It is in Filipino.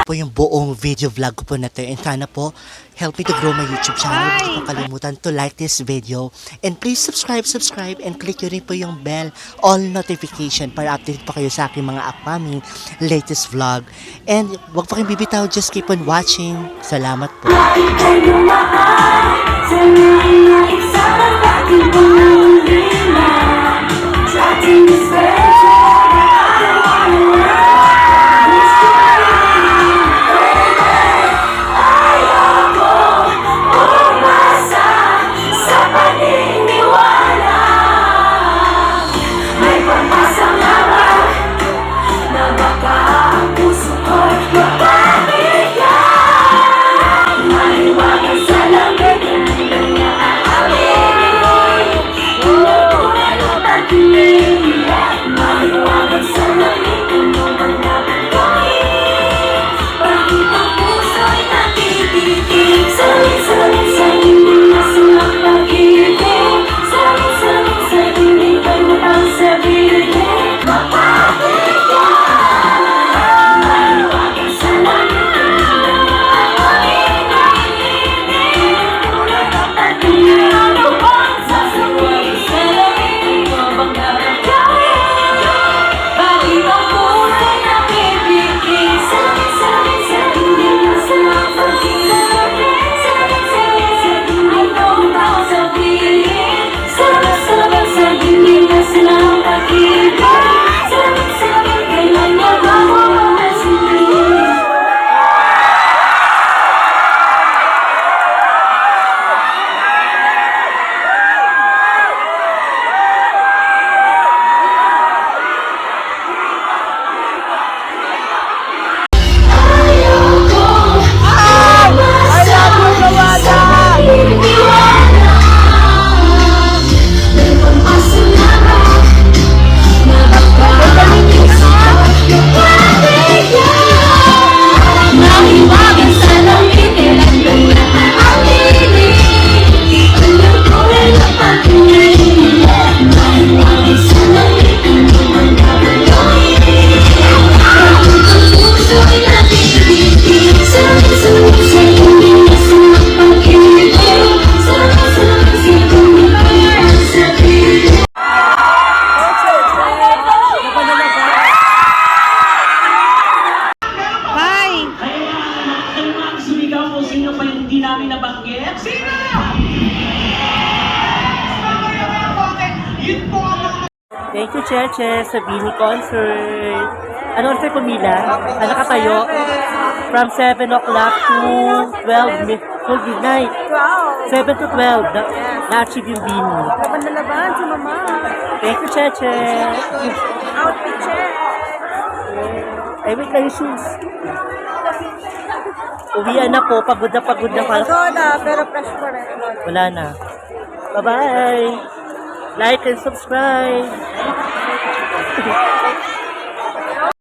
po yung buong video vlog ko po na to. And sana po, help me to grow my YouTube channel. Huwag po kalimutan to like this video. And please subscribe, and click nyo rin po yung bell, all notification para update po kayo sa aking mga upcoming latest vlog. And huwag po kayong bibitaw, just keep on watching. Salamat po. Thank you, Cheche, sa Bini Concert. Ano oras tayo pumila? Nakatayo? From 7 o'clock to 12 midnight. 7 to 12. Na-achieve yung Bini. Laban na laban si Mama. Thank you, Cheche. Outfit check. Ay, wait lang yung shoes. Uwian na po. Pagod na. Pagod na, pero fresh pa rin. Wala na. Bye-bye. Like and subscribe.